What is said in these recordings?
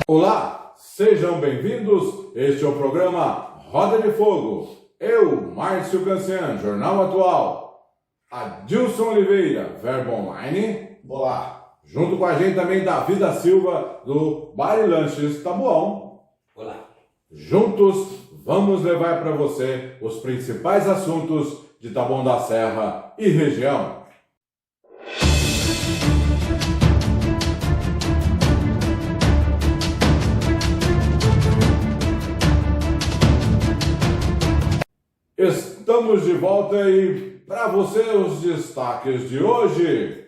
Olá, sejam bem-vindos. Este é o programa Roda de Fogo. Eu, Márcio Cancian, Jornal Atual. Adilson Oliveira, Verbo Online. Olá. Junto com a gente também Davi da Silva, do Bar e Lanches Taboão. Olá. Juntos, vamos levar para você os principais assuntos de Taboão da Serra e região. Estamos de volta e para você os destaques de hoje.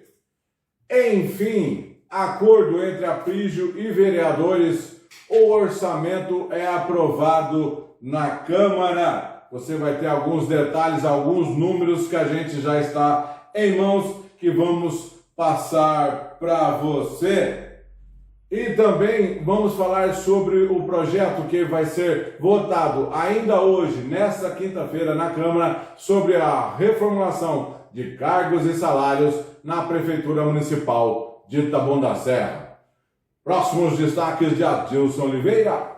Enfim, acordo entre Aprígio e vereadores, o orçamento é aprovado na Câmara. Você vai ter alguns detalhes, alguns números que a gente já está em mãos que vamos passar para você. E também vamos falar sobre o projeto que vai ser votado ainda hoje, nesta quinta-feira, na Câmara, sobre a reformulação de cargos e salários na Prefeitura Municipal de Taboão da Serra. Próximos destaques de Adilson Oliveira.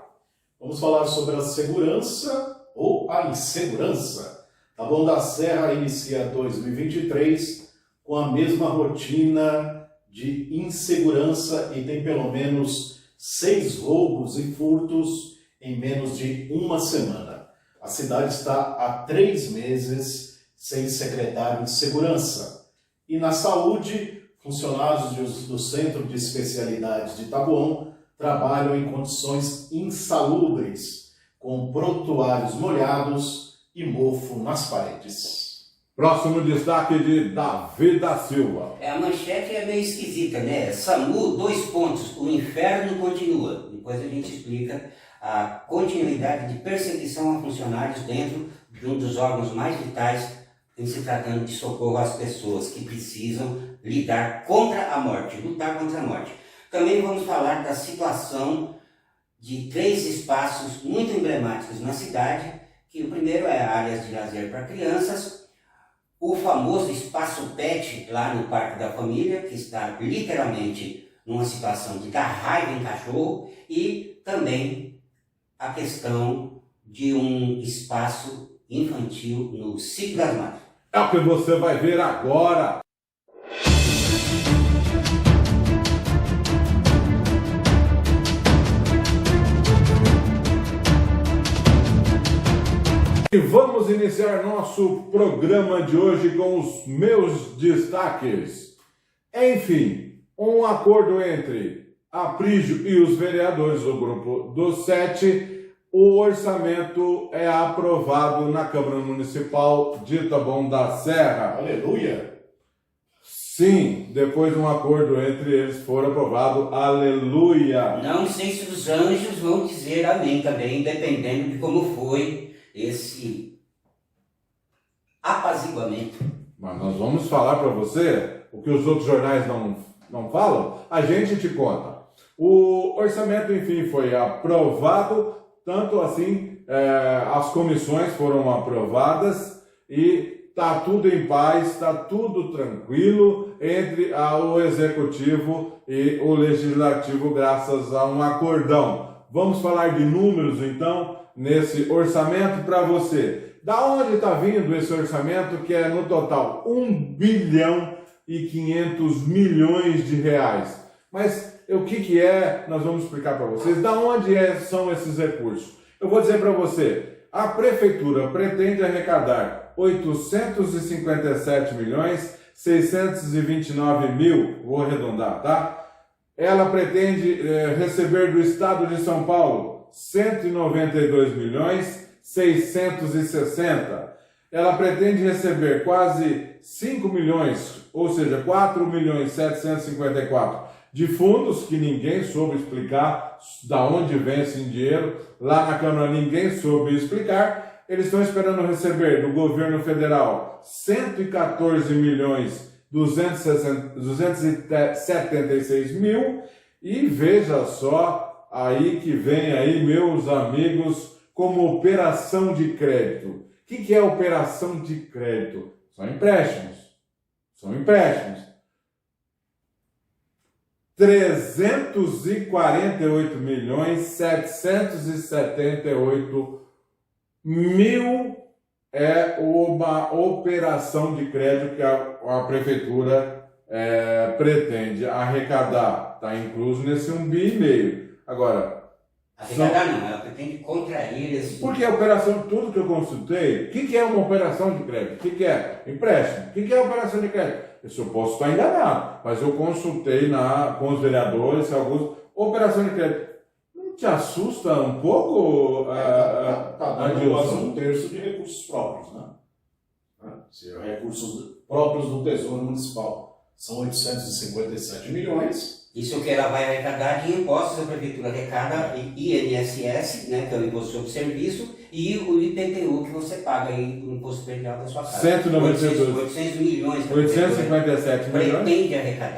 Vamos falar sobre a segurança ou a insegurança. Taboão da Serra inicia 2023 com a mesma rotina de insegurança e tem pelo menos 6 roubos e furtos em menos de uma semana. A cidade está há 3 meses sem secretário de segurança. E na saúde, funcionários do Centro de Especialidades de Taboão trabalham em condições insalubres, com prontuários molhados e mofo nas paredes. Próximo destaque de Davi da Silva. A manchete é meio esquisita, né? SAMU, 2 pontos, o inferno continua. Depois a gente explica a continuidade de perseguição a funcionários dentro de um dos órgãos mais vitais em se tratando de socorro às pessoas que precisam lidar contra a morte, lutar contra a morte. Também vamos falar da situação de 3 espaços muito emblemáticos na cidade, que o primeiro é áreas de lazer para crianças, o famoso espaço PET lá no Parque da Família, que está literalmente numa situação de dar raiva em cachorro, e também a questão de um espaço infantil no Sítio das Matas. É o que você vai ver agora. E vamos iniciar nosso programa de hoje com os meus destaques. Enfim, um acordo entre Aprígio e os vereadores do grupo dos 7, o orçamento é aprovado na Câmara Municipal de Taboão da Serra. Aleluia! Sim, depois de um acordo entre eles for aprovado, aleluia! Não sei se os anjos vão dizer amém também, dependendo de como foi esse apaziguamento. Mas nós vamos falar para você o que os outros jornais não falam, a gente te conta. O orçamento, enfim, foi aprovado, tanto assim, as comissões foram aprovadas e está tudo em paz, está tudo tranquilo entre o Executivo e o Legislativo, graças a um acordão. Vamos falar de números, então, nesse orçamento para você. Da onde está vindo esse orçamento, que é no total 1 bilhão e 500 milhões de reais? Mas o que é, nós vamos explicar para vocês, da onde são esses recursos. Eu vou dizer para você, a Prefeitura pretende arrecadar 857 milhões 629 mil, vou arredondar, tá? Ela pretende receber do Estado de São Paulo 192 milhões 660. Ela pretende receber quase 5 milhões, ou seja, 4 milhões 754 de fundos que ninguém soube explicar da onde vem esse dinheiro. Lá na Câmara ninguém soube explicar. Eles estão esperando receber do governo federal 114 milhões 276 mil. E veja só, aí que vem aí, meus amigos, como operação de crédito. O que é operação de crédito? São empréstimos. 348.778.000 é uma operação de crédito que a prefeitura pretende arrecadar. Está incluso nesse 1,5 bi. Agora, Arrecadar não, ela pretende contrair esse... porque a operação, tudo que eu consultei, o que é uma operação de crédito? O que é? Empréstimo. O que é operação de crédito? Eu posso estar enganado, mas eu consultei com os vereadores, alguns, operação de crédito. Não te assusta um pouco, Tá dando quase Adilson? 1/3 de recursos próprios, né? Se recursos próprios do Tesouro Municipal são 857 milhões. Isso que ela vai arrecadar de impostos, a prefeitura arrecada INSS, né, que é o imposto sobre serviço, e o IPTU que você paga aí no imposto predial da sua casa. 800 milhões. que a prefeitura 857 milhões.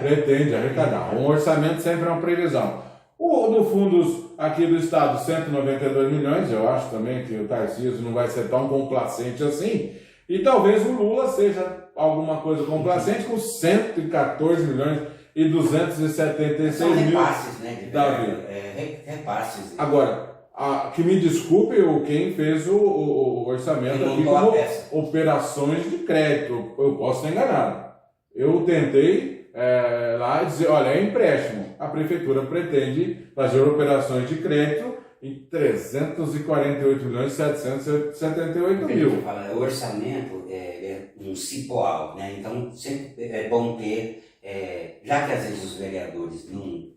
Pretende arrecadar. Um orçamento sempre é uma previsão. No fundos aqui do Estado, 192 milhões, eu acho também que o Tarcísio não vai ser tão complacente assim. E talvez o Lula seja alguma coisa complacente com 114 milhões e 276 São mil. repasses, né? Davi. Repasses. Agora, que me desculpe quem fez o orçamento Quem aqui montou a como peça. operações de crédito. Eu posso estar enganado. Eu tentei lá dizer, olha, é empréstimo. A prefeitura pretende fazer operações de crédito em 348.778.000. O orçamento é um cipoal, né? Então sempre é bom ter, já que às vezes os vereadores não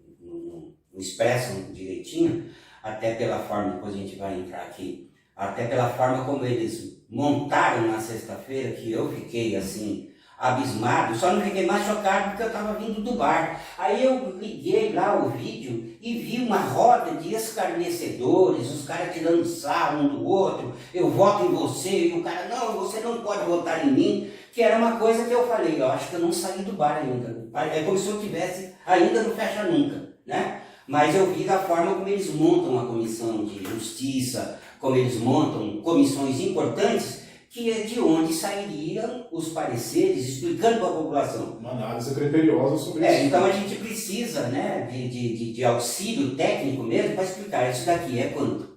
expressam direitinho, até pela forma, depois a gente vai entrar aqui, até pela forma como eles montaram na sexta-feira, que eu fiquei assim, abismado, só não fiquei mais chocado porque eu estava vindo do bar. Aí eu liguei lá o vídeo e vi uma roda de escarnecedores, os caras tirando sarro um do outro, eu voto em você, e o cara, não, você não pode votar em mim, que era uma coisa que eu falei, eu acho que eu não saí do bar ainda, é como se eu estivesse ainda no fecha nunca, né? Mas eu vi da forma como eles montam a comissão de justiça, como eles montam comissões importantes, que é de onde sairiam os pareceres explicando para a população. Uma análise criteriosa sobre isso. Então a gente precisa, né, de auxílio técnico mesmo para explicar isso daqui é quanto.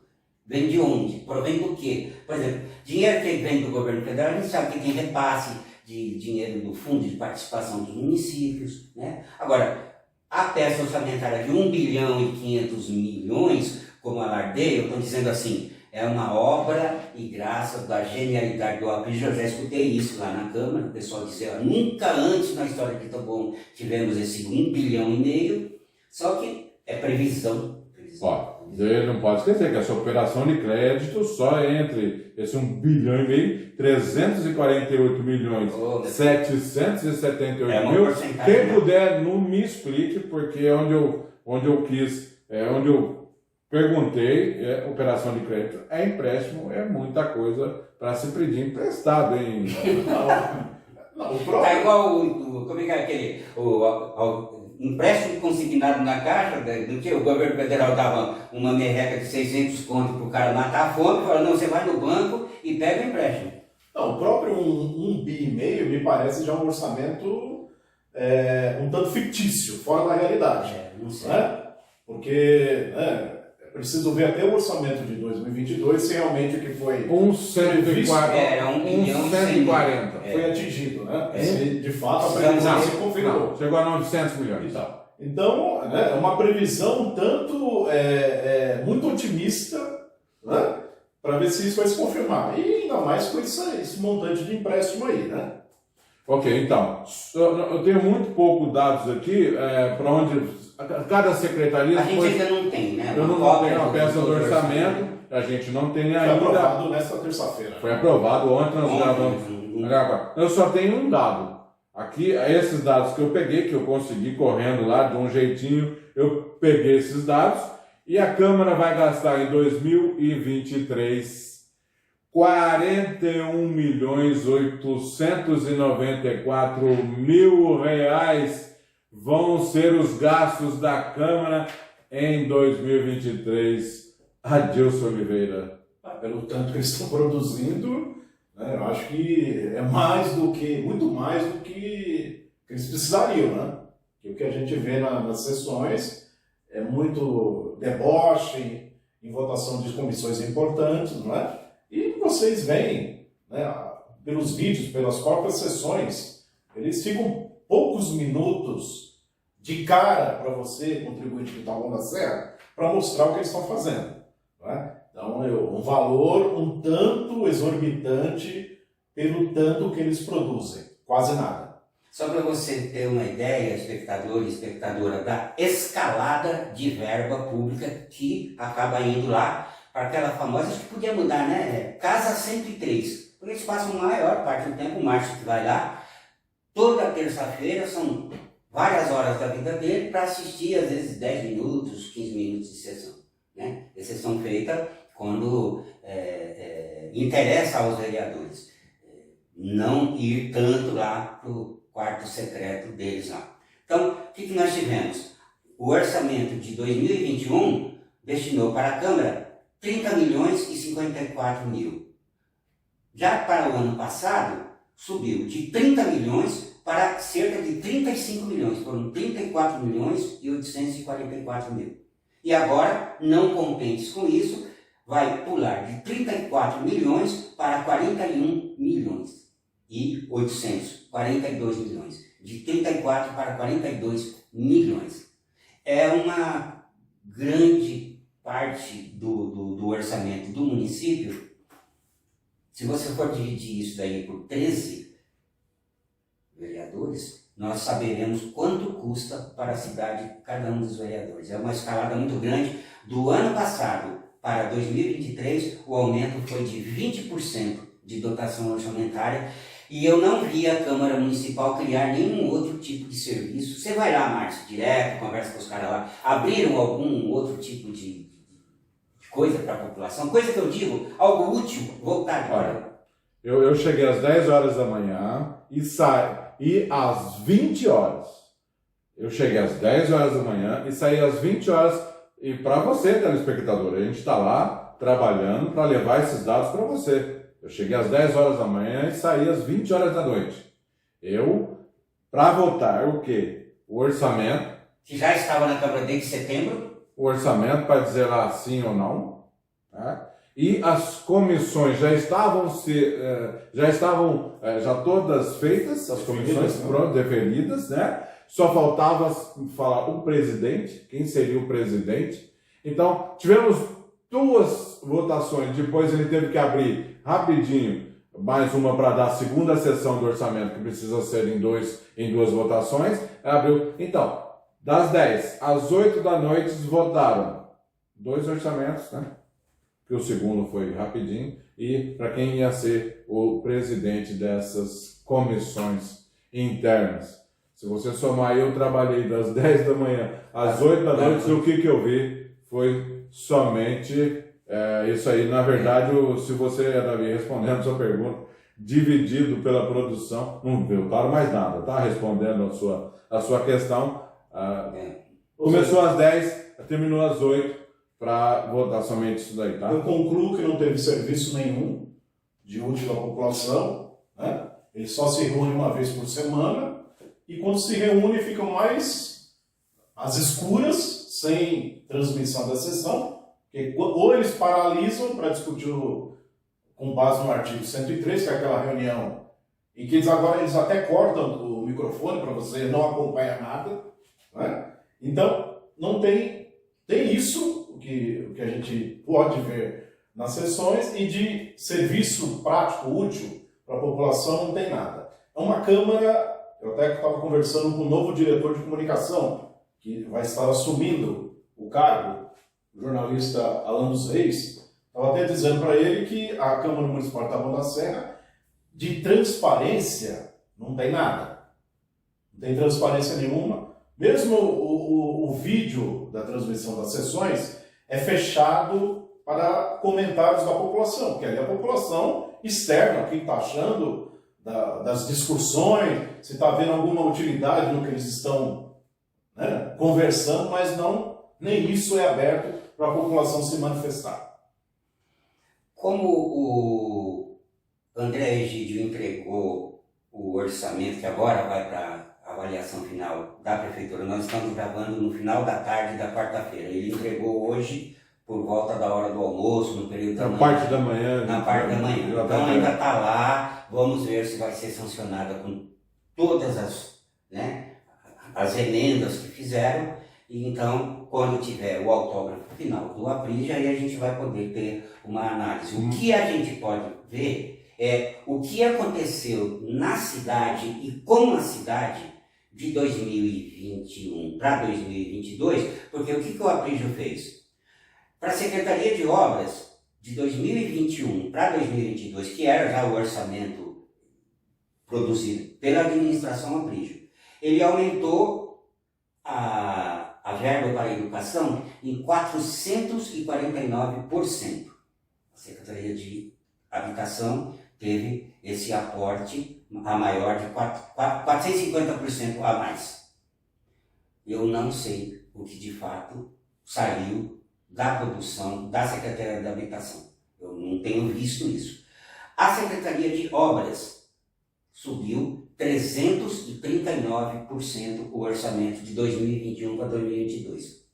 Vem de onde? Provém do quê? Por exemplo, dinheiro que vem do governo federal, a gente sabe que tem repasse de dinheiro do Fundo de Participação dos Municípios, né? Agora, a peça orçamentária de 1 bilhão e 500 milhões, como alardeio, eu estou dizendo assim, é uma obra e graça da genialidade do Alpes. Eu já escutei isso lá na Câmara, o pessoal dizia, nunca antes na história de Taboão tivemos esse 1,5 bilhão, só que é previsão. Ó, você não pode esquecer que essa operação de crédito só entre esse 1,5 bilhão, 348.778.000. Quem puder, não me explique, porque onde eu perguntei, operação de crédito é empréstimo, é muita coisa para se pedir emprestado, hein? Não, o próprio... Tá igual como é que é aquele, o empréstimo consignado na caixa, do que o governo federal dava uma merreca de 600 conto para o cara matar a fome, fala, não, você vai no banco e pega o empréstimo. Não, o próprio 1,5 bi me parece já um orçamento um tanto fictício, fora da realidade. Não sei. Né? Porque é preciso ver até o orçamento de 2022 se realmente o que foi Era 1 bilhão e 140. foi atingido, né? Se de fato a previsão se confirmou. Não, chegou a 900 milhões. Então, é uma previsão um tanto muito otimista, né? Para ver se isso vai se confirmar. E ainda mais com esse montante de empréstimo aí, né? Ok, então, eu tenho muito pouco dados aqui para onde cada secretaria... A gente ainda não tem, né? Eu não tenho a peça do orçamento, a gente não tem Foi ainda... aprovado nesta terça-feira. Foi aprovado ontem, nós gravamos. Eu só tenho um dado. Aqui, esses dados que eu peguei, que eu consegui correndo lá de um jeitinho, eu peguei esses dados e a Câmara vai gastar em 2023 41.894.000 reais vão ser os gastos da Câmara em 2023. Adilson Oliveira. Pelo tanto que eles estão produzindo, né, eu acho que é muito mais do que eles precisariam, né? Que o que a gente vê nas sessões é muito deboche em votação de comissões importantes, não é? E vocês veem, né, pelos vídeos, pelas próprias sessões, eles ficam poucos minutos de cara para você, contribuinte que está ao longo da serra, para mostrar o que eles estão fazendo. Não é? Então, um valor um tanto exorbitante pelo tanto que eles produzem. Quase nada. Só para você ter uma ideia, espectador e espectadora, da escalada de verba pública que acaba indo lá para aquela famosa, acho que podia mudar, né? Casa 103. Porque eles passam a maior parte do tempo, o Márcio que vai lá, toda terça-feira, são várias horas da vida dele para assistir, às vezes, 10 minutos, 15 minutos de sessão. Né? E sessão feita quando interessa aos vereadores. Não ir tanto lá para o quarto secreto deles lá. Então, o que nós tivemos? O orçamento de 2021 destinou para a Câmara 30 milhões e 54 mil. Já para o ano passado, subiu de 30 milhões para cerca de 35 milhões. Foram 34 milhões e 844 mil. E agora, não contentes com isso, vai pular de 34 milhões para 41 milhões e 842 milhões. De 34 para 42 milhões. É uma grande parte do orçamento do município. Se você for dividir isso daí por 13 vereadores, nós saberemos quanto custa para a cidade cada um dos vereadores. É uma escalada muito grande. Do ano passado para 2023, o aumento foi de 20% de dotação orçamentária e eu não vi a Câmara Municipal criar nenhum outro tipo de serviço. Você vai lá, Márcio, direto, conversa com os caras lá, abriram algum outro tipo de coisa para a população? Coisa que eu digo, algo útil, voltar para... Eu cheguei às 10 horas da manhã e às 20 horas. Eu cheguei às 10 horas da manhã e saí às 20 horas. E para você, telespectador, a gente está lá trabalhando para levar esses dados para você. Eu cheguei às 10 horas da manhã e saí às 20 horas da noite. Para votar o quê? O orçamento. Que já estava na Câmara desde setembro. O orçamento para dizer lá sim ou não. Tá? E as comissões já estavam todas feitas, as comissões definidas, né? Só faltava falar o presidente, quem seria o presidente. Então, tivemos 2 votações, depois ele teve que abrir rapidinho mais uma para dar a segunda sessão do orçamento, que precisa ser em 2 votações. Abriu. Então, das 10 às 8 da noite votaram 2 orçamentos, né? Que o segundo foi rapidinho, e para quem ia ser o presidente dessas comissões internas. Se você somar, eu trabalhei das 10 da manhã às 8 da noite, e o que eu vi foi somente isso aí. Na verdade, se você, Davi, respondendo a sua pergunta, dividido pela produção, não votaram mais nada, tá? Respondendo a sua questão, começou às 10, terminou às 8, para votar somente isso daí, tá? Eu concluo que não teve serviço nenhum de útil à população, né? Eles só se reúnem uma vez por semana e quando se reúnem ficam mais às escuras, sem transmissão da sessão, porque ou eles paralisam para discutir com base no artigo 103, que é aquela reunião, em que eles até cortam o microfone para você não acompanhar nada, né? Então, não tem isso, o que a gente pode ver nas sessões, e de serviço prático, útil para a população, não tem nada. É uma Câmara, eu até estava conversando com o novo diretor de comunicação, que vai estar assumindo o cargo, o jornalista Alan dos Reis, estava até dizendo para ele que a Câmara Municipal de Taboão da Serra, de transparência, não tem nada. Não tem transparência nenhuma. Mesmo o vídeo da transmissão das sessões é fechado para comentários da população, porque ali a população externa, o que está achando das discussões, se está vendo alguma utilidade no que eles estão, né, conversando, mas nem isso é aberto para a população se manifestar. Como o André Egídio entregou o orçamento, que agora vai para a avaliação final da Prefeitura. Nós estamos gravando no final da tarde da quarta-feira. Ele entregou hoje por volta da hora do almoço, no período da manhã. Parte da manhã. Na parte da manhã. Então ainda está lá, vamos ver se vai ser sancionada com todas as emendas que fizeram. E então, quando tiver o autógrafo final do Aprige, aí a gente vai poder ter uma análise. O que a gente pode ver é o que aconteceu na cidade e com a cidade de 2021 para 2022, porque o que o Aprige fez? Para a Secretaria de Obras, de 2021 para 2022, que era já o orçamento produzido pela administração Aprige, ele aumentou a verba para a educação em 449%. A Secretaria de Habitação teve esse aporte a maior de 450% a mais. Eu não sei o que de fato saiu da produção da Secretaria da Habitação. Eu não tenho visto isso. A Secretaria de Obras subiu 339% o orçamento de 2021 para 2022.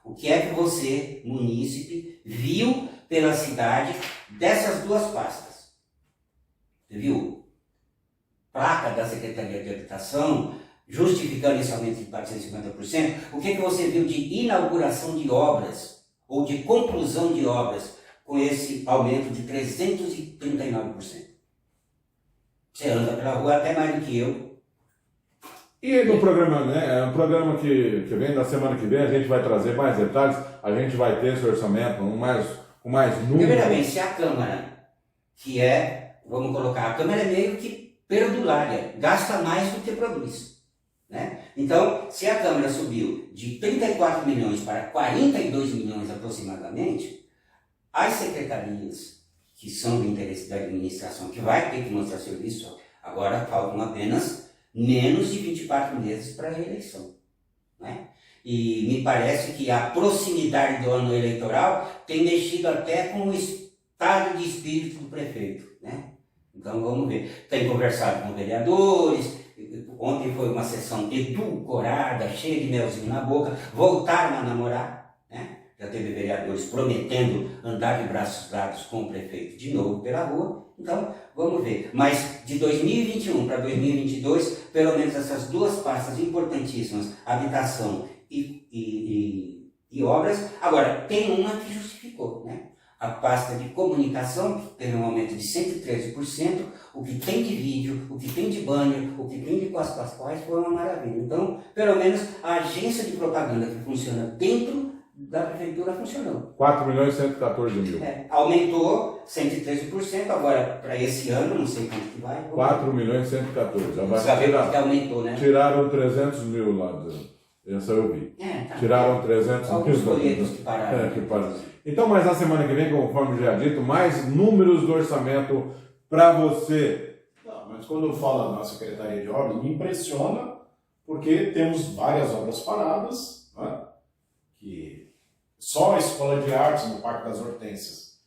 O que é que você, munícipe, viu pela cidade dessas duas pastas? Você viu? Placa da Secretaria de Habitação justificando esse aumento de 450%. O que você viu de inauguração de obras ou de conclusão de obras com esse aumento de 339%? Você anda pela rua até mais do que eu. E no programa, né? O programa que vem, da semana que vem, a gente vai trazer mais detalhes, a gente vai ter esse orçamento com mais números. Primeiramente, se a Câmara, que é, vamos colocar, a Câmara é meio que perdulária, gasta mais do que produz. Né? Então, se a Câmara subiu de 34 milhões para 42 milhões aproximadamente, as secretarias que são do interesse da administração, que vai ter que mostrar serviço, agora faltam apenas menos de 24 meses para a reeleição. Né? E me parece que a proximidade do ano eleitoral tem mexido até com o estado de espírito do prefeito. Né? Então vamos ver. Tem conversado com vereadores, ontem foi uma sessão edulcorada, cheia de melzinho na boca, voltaram a namorar. Né? Já teve vereadores prometendo andar de braços dados com o prefeito de novo pela rua. Então, vamos ver. Mas de 2021 para 2022, pelo menos essas duas pastas importantíssimas, habitação e obras. Agora, tem uma que justificou, né? A pasta de comunicação, que teve um aumento de 113%, o que tem de vídeo, o que tem de banner, o que tem de Costa Pascoais, foi uma maravilha. Então, pelo menos a agência de propaganda que funciona dentro da prefeitura funcionou. 4.114.000. Aumentou 113%, agora para esse ano, não sei quanto que vai. 4.114.000. Saber quanto que aumentou, né? Tiraram 300 mil lá, essa eu vi. Tá. Tiraram 300 alguns mil. folhetos que pararam. Que pararam. Então, mas na semana que vem, conforme já dito, mais números do orçamento para você. Não, mas quando eu falo na Secretaria de Obras, me impressiona, porque temos várias obras paradas, né? Que só a Escola de Artes no Parque das Hortênsias,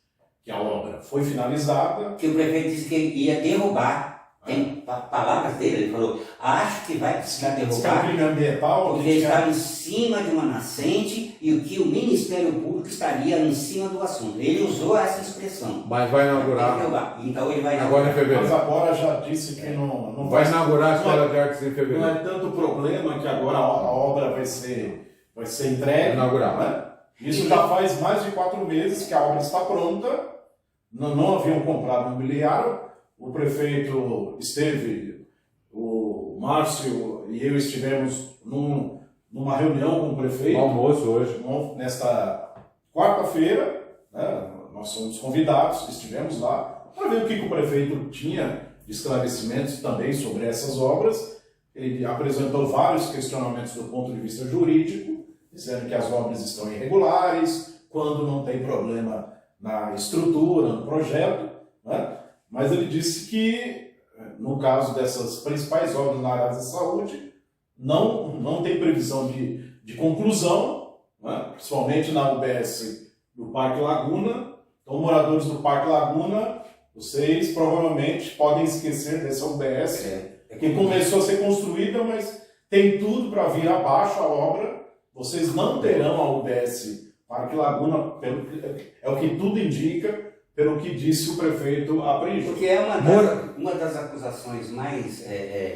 que a obra foi finalizada. Que o prefeito disse que ia derrubar. Tem palavras dele, ele falou, acho que vai precisar derrubar, crime ambiental, porque está em cima de uma nascente e o que o Ministério Público estaria em cima do assunto. Ele usou essa expressão. Mas vai inaugurar. Então ele vai agora em fevereiro. Mas agora já disse que não vai inaugurar a Escola de Artes em fevereiro. Não é tanto problema que agora a obra vai ser entregue. Inaugurar. Né? Isso já faz mais de 4 meses que a obra está pronta. Não haviam comprado mobiliário. O prefeito esteve, o Márcio e eu estivemos numa reunião com o prefeito. Almoço hoje. Nesta quarta-feira, né, nós somos convidados, estivemos lá, para ver o que o prefeito tinha de esclarecimentos também sobre essas obras. Ele apresentou vários questionamentos do ponto de vista jurídico, dizendo que as obras estão irregulares, quando não tem problema na estrutura, no projeto, né? Mas ele disse que, no caso dessas principais obras na área da saúde, não tem previsão de conclusão, né? Principalmente na UBS do Parque Laguna. Então, moradores do Parque Laguna, vocês provavelmente podem esquecer dessa UBS, que começou a ser construída, mas tem tudo para vir abaixo a obra, vocês não terão a UBS Parque Laguna, é o que tudo indica, pelo que disse o prefeito Aprígio. Porque é uma das acusações mais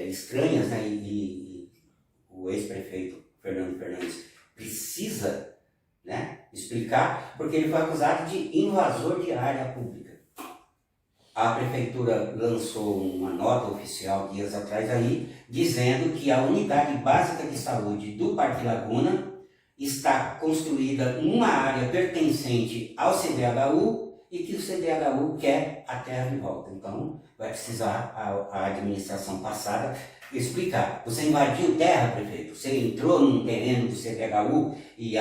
estranhas, né? E o ex-prefeito Fernando Fernandes precisa, né, explicar, porque ele foi acusado de invasor de área pública. A prefeitura lançou uma nota oficial dias atrás aí, dizendo que a unidade básica de saúde do Parque Laguna está construída numa área pertencente ao CDHU e que o CDHU quer a terra de volta. Então, vai precisar a administração passada explicar. Você invadiu terra, prefeito? Você entrou num terreno do CDHU e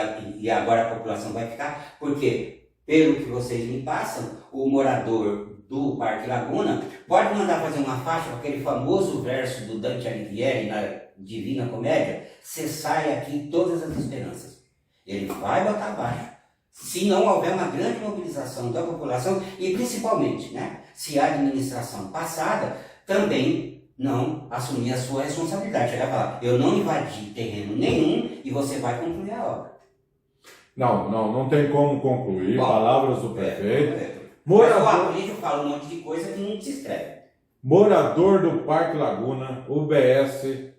agora a população vai ficar? Porque, pelo que vocês me passam, o morador do Parque Laguna pode mandar fazer uma faixa com aquele famoso verso do Dante Alighieri na Divina Comédia: cessai aqui todas as esperanças. Ele vai botar abaixo, se não houver uma grande mobilização da população e principalmente, né, se a administração passada também não assumir a sua responsabilidade. Chegar e falar: eu não invadi terreno nenhum e você vai concluir a obra. Não tem como concluir. Bom, palavras do prefeito. Mas o Aprígio fala um monte de coisa que não se escreve. Morador do Parque Laguna, UBS,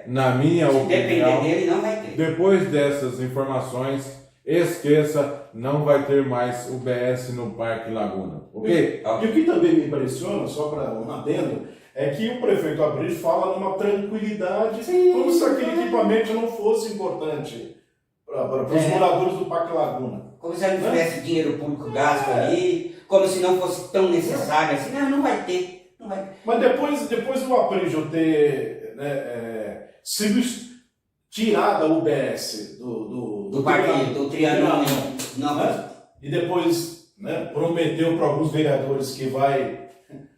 na minha opinião, depender dele, não vai ter. Depois dessas informações, esqueça, não vai ter mais UBS no Parque Laguna, ok? E o que também me impressiona, só para um adendo, é que o prefeito Aprígio fala numa tranquilidade, como se aquele equipamento não fosse importante para os moradores do Parque Laguna. Como se não tivesse dinheiro público gasto ali, como se não fosse tão necessário assim. Não vai ter. Não vai ter. Mas depois do Aprígio ter sido tirada a UBS do parque, do Triângulo. E depois, né, prometeu para alguns vereadores que vai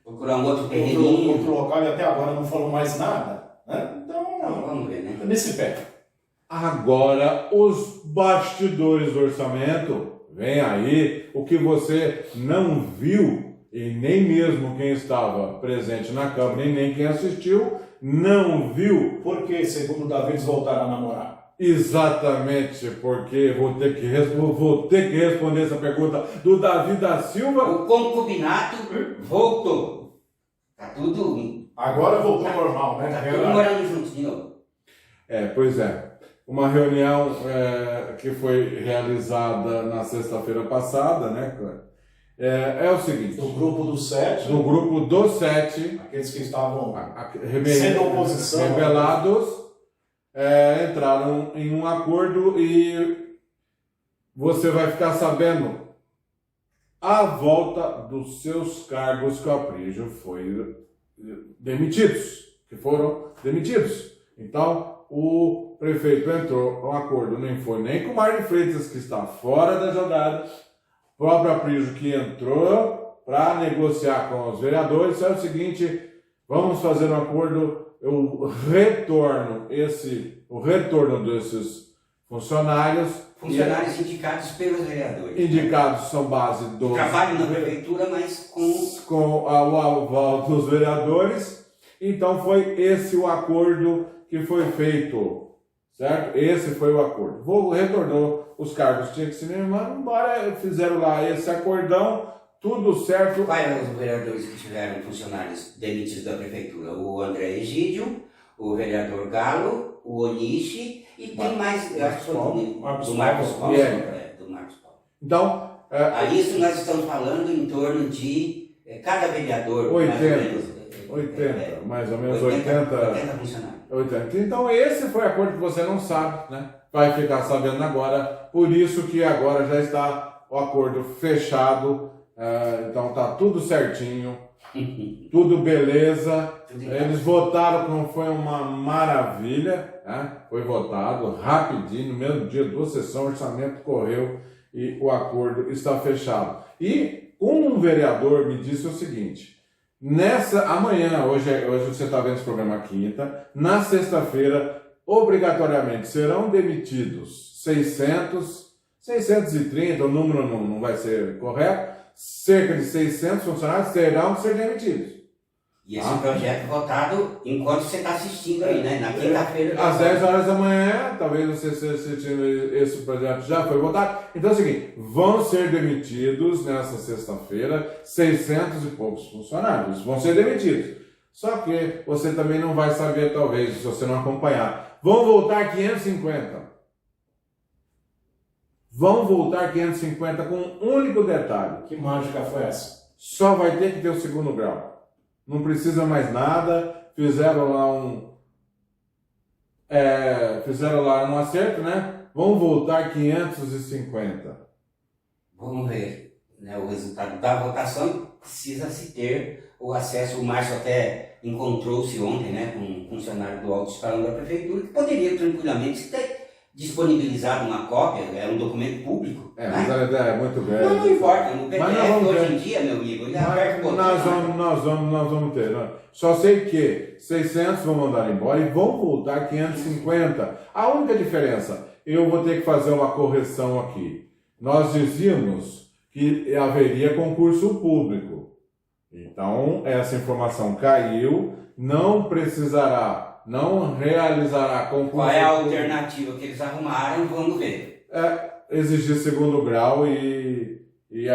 procurar um outro terreno, outro local, e até agora não falou mais nada. Né? Então, vamos ver, né? Nesse pé. Agora, os bastidores do orçamento, vem aí o que você não viu, e nem mesmo quem estava presente na Câmara, e nem quem assistiu, não viu. Porque, segundo o Davi, eles voltaram a namorar. Exatamente, porque vou ter que responder essa pergunta do Davi da Silva. O concubinato voltou. Tá tudo... Agora voltou ao normal, né? Tá tudo morando juntos de novo. Pois é. Uma reunião que foi realizada na sexta-feira passada, né? É o seguinte. Do grupo dos 7. Do grupo dos 7. Aqueles que estavam sendo oposição. Revelados, entraram em um acordo e você vai ficar sabendo a volta dos seus cargos que o Aprígio foi que foram demitidos. Então, o prefeito entrou num acordo, nem foi nem com o Mário Freitas, que está fora da jogada, o próprio Aprígio que entrou para negociar com os vereadores. É o seguinte: vamos fazer um acordo, o retorno desses funcionários. Funcionários indicados pelos vereadores. Indicados são base dos... Trabalham na prefeitura, mas com o aval dos vereadores. Então foi esse o acordo que foi feito, certo? Esse foi o acordo. Retornou os cargos que tinha que se mas embora fizeram lá esse acordão, tudo certo. Quais eram os vereadores que tiveram funcionários demitidos da prefeitura? O André Egídio, o vereador Galo, o Onishi e tem mais, eu acho que foi do Marcos Paulo. Do Marcos Paulo. Então, a isso nós estamos falando em torno de cada vereador, 80, mais ou menos 80 funcionários. 80. Então esse foi o acordo que você não sabe, né? Vai ficar sabendo agora, por isso que agora já está o acordo fechado, então tá tudo certinho, tudo beleza. Eles votaram, não foi uma maravilha, né? Foi votado rapidinho, no mesmo dia, 2 sessões, o orçamento correu e o acordo está fechado. E um vereador me disse o seguinte: amanhã, hoje você está vendo esse programa quinta, na sexta-feira, obrigatoriamente serão demitidos 630, o número não vai ser correto, cerca de 600 funcionários terão que ser demitidos. E esse projeto votado enquanto você está assistindo aí, né? Na quinta-feira. Às 10 horas da manhã, talvez você assistindo esse projeto já foi votado. Então é o seguinte, vão ser demitidos nessa sexta-feira 600 e poucos funcionários. Vão ser demitidos. Só que você também não vai saber, talvez, se você não acompanhar. Vão voltar 550. Vão voltar 550 com um único detalhe. Que mágica foi essa? Só vai ter que ter o segundo grau. Não precisa mais nada. Fizeram lá um acerto, né? Vão voltar 550. Vamos ver, né, o resultado da votação. Precisa se ter o acesso. O Márcio até encontrou-se ontem, né, com um funcionário do alto escalão da prefeitura que poderia tranquilamente ter disponibilizado uma cópia, era um documento público. Mas né? é muito grande. Não importa, no PDF hoje ver. em dia, meu amigo, ele aperta o botão. Nós vamos ter. Né? Só sei que 600 vão mandar embora e vão voltar 550. A única diferença, eu vou ter que fazer uma correção aqui. Nós dizíamos que haveria concurso público. Então, essa informação caiu, não realizará concurso. Qual é a alternativa que eles arrumaram? Vamos ver. Exigir segundo grau e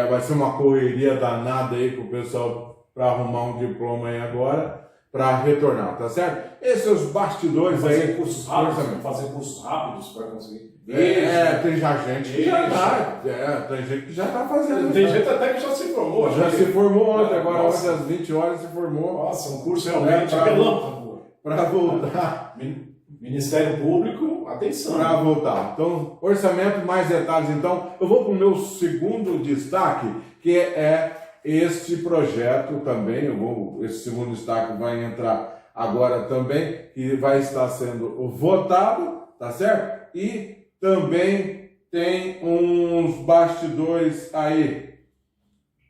vai ser uma correria danada aí com o pessoal para arrumar um diploma aí agora, para retornar, tá certo? Esses são os bastidores aí. Fazer cursos rápidos para conseguir. Tem gente que já está. Tem gente que já está fazendo. Tem gente até que já se formou. Já se formou ontem, agora ontem às 20 horas se formou. Nossa, um curso realmente relâmpago. Para voltar. Ministério Público, atenção. Para voltar. Então, orçamento, mais detalhes. Então, eu vou para o meu segundo destaque, que é este projeto também. Esse segundo destaque vai entrar agora também, que vai estar sendo votado, tá certo? E também tem uns bastidores aí.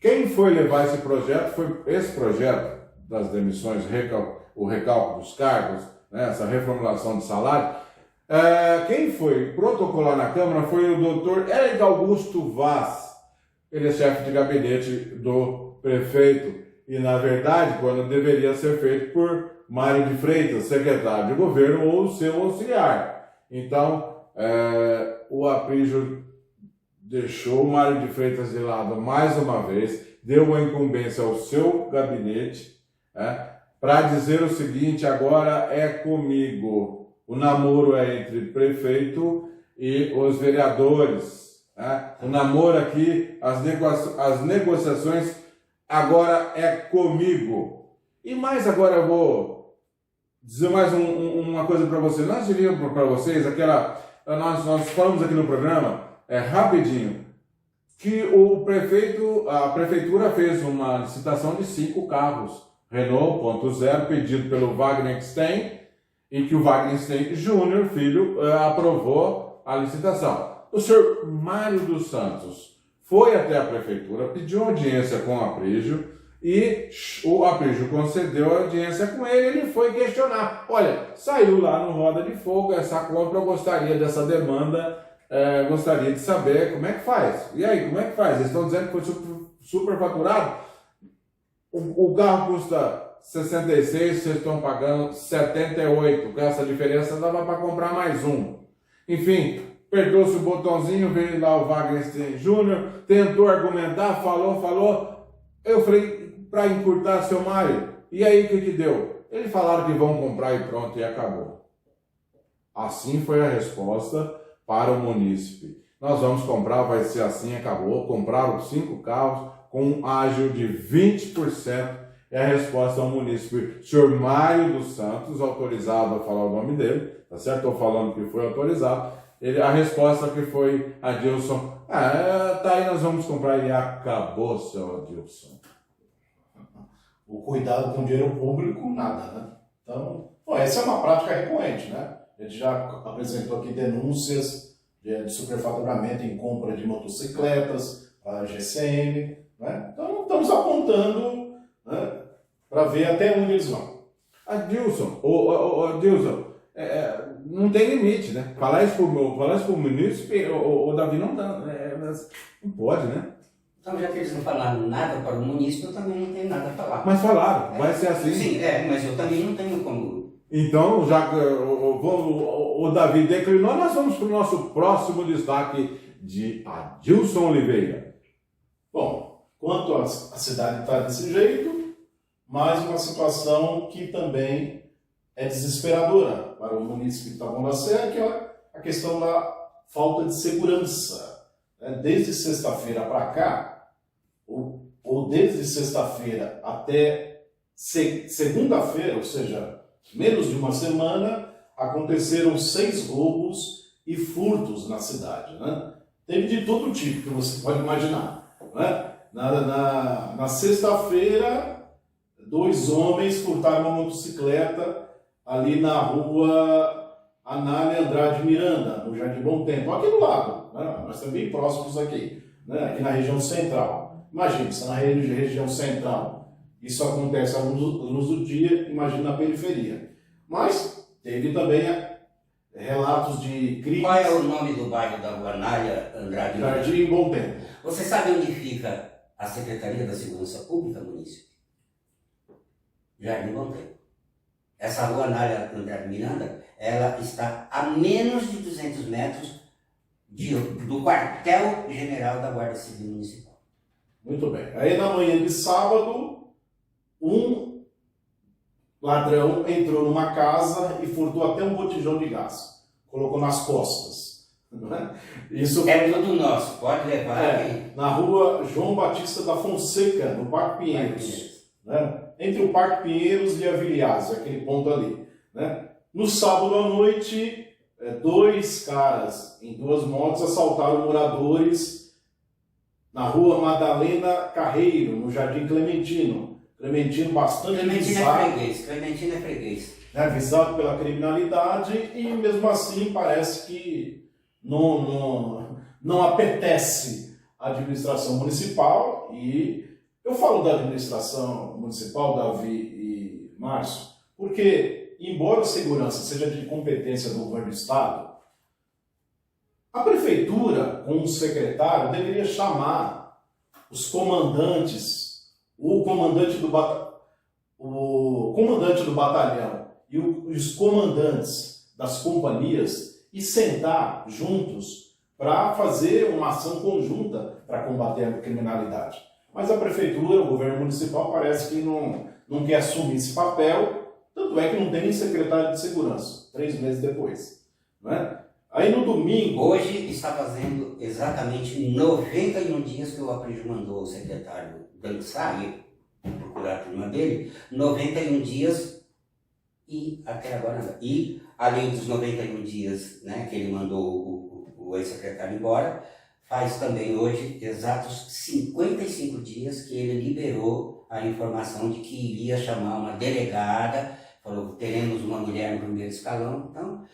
Quem foi levar esse projeto foi esse projeto das demissões, o recálculo dos cargos, né, essa reformulação de salário. Quem foi protocolar na Câmara foi o doutor Érico Augusto Vaz. Ele é chefe de gabinete do prefeito. E, na verdade, quando deveria ser feito por Mário de Freitas, secretário de governo ou seu auxiliar. Então, o Aprígio deixou o Mário de Freitas de lado mais uma vez, deu a incumbência ao seu gabinete, para dizer o seguinte: agora é comigo. O namoro é entre prefeito e os vereadores. O namoro aqui, as negociações, agora é comigo. E mais agora eu vou dizer mais uma coisa para vocês. Nós diríamos para vocês, nós falamos aqui no programa, rapidinho, que a prefeitura fez uma licitação de 5 carros Renault 1.0, pedido pelo Wagner Stein, e que o Wagner Stein Júnior, filho, aprovou a licitação. O senhor Mário dos Santos foi até a prefeitura, pediu audiência com o Aprígio, e o Aprígio concedeu a audiência com ele. Ele foi questionar: olha, saiu lá no Roda de Fogo essa compra, eu gostaria dessa demanda, gostaria de saber como é que faz. E aí, como é que faz? Eles estão dizendo que foi superfaturado. O carro custa 66, vocês estão pagando 78. Com essa diferença dava para comprar mais um. Enfim, apertou-se o botãozinho, veio lá o Wagner Stein Júnior, tentou argumentar, falou. Eu falei, para encurtar, seu Mário, e aí o que deu? Eles falaram que vão comprar e pronto, e acabou. Assim foi a resposta para o munícipe. Nós vamos comprar, vai ser assim, acabou. Compraram 5 carros com um ágio de 20%. É a resposta ao munícipe. Senhor Mário dos Santos, autorizado a falar o nome dele, tá certo? Estou falando que foi autorizado. A resposta que foi, Adilson, tá aí, nós vamos comprar, e acabou, seu Adilson. O cuidado com o dinheiro público, nada, né? Então, essa é uma prática recorrente, né? A gente já apresentou aqui denúncias de superfaturamento em compra de motocicletas, a GCM, né? Então, estamos apontando, né, para ver até onde eles vão. Adilson, Adilson, não tem limite, né? Falar isso pro munícipe, o Davi não dá, não pode, né? Então, já que eles não falaram nada para o munícipe, eu também não tenho nada a falar. Mas falaram, vai ser assim. Sim, mas eu também não tenho como. Então, já que o Davi declinou, nós vamos para o nosso próximo destaque de Adilson Oliveira. Bom, quanto a cidade está desse jeito, mais uma situação que também é desesperadora para o município de Taboão da Serra, que é a questão da falta de segurança. Desde sexta-feira para cá, ou desde sexta-feira até segunda-feira, ou seja, menos de uma semana, aconteceram 6 roubos e furtos na cidade. Né? Teve de todo tipo que você pode imaginar. Né? Na sexta-feira, 2 homens furtaram uma motocicleta ali na rua Anália Andrade Miranda, no Jardim Bom Tempo, aqui do lado, né? Nós estamos bem próximos aqui, né? Aqui na região central. Imagina, se na região central isso acontece à luz do dia, imagina na periferia. Mas teve também relatos de crimes. Qual é o nome do bairro da rua Anália Andrade Miranda? Jardim Bom Tempo. Você sabe onde fica a Secretaria da Segurança Pública, município? Jardim Bom Tempo. Essa rua Anália Andrade Miranda, ela está a menos de 200 metros do quartel-general da Guarda Civil Municipal. Muito bem. Aí na manhã de sábado, um ladrão entrou numa casa e furtou até um botijão de gás. Colocou nas costas. Né? Isso É tudo nosso, pode levar aí. na rua João Batista da Fonseca, no Parque Pinheiros. Né? Entre o Parque Pinheiros e a Viliás, aquele ponto ali. Né? No sábado à noite, 2 caras em 2 motos assaltaram moradores na rua Madalena Carreiro, no Jardim Clementino. Clementino bastante visado. Clementino é freguês. Né? Visado pela criminalidade e mesmo assim parece que não apetece a administração municipal. E eu falo da administração municipal, Davi e Márcio, porque, embora a segurança seja de competência do governo do Estado, a prefeitura, com um secretário, deveria chamar os comandantes, o comandante do batalhão e os comandantes das companhias e sentar juntos para fazer uma ação conjunta para combater a criminalidade. Mas a prefeitura, o governo municipal, parece que não quer assumir esse papel, tanto é que não tem nem secretário de segurança, 3 meses depois. Né? Aí no domingo... Hoje está fazendo exatamente 91 dias que o Aprígio mandou o secretário dançar e procurar a turma dele, 91 dias e até agora nada. E além dos 91 dias, né, que ele mandou o ex-secretário embora, faz também hoje exatos 55 dias que ele liberou a informação de que iria chamar uma delegada, falou, teremos uma mulher no primeiro escalão. Então,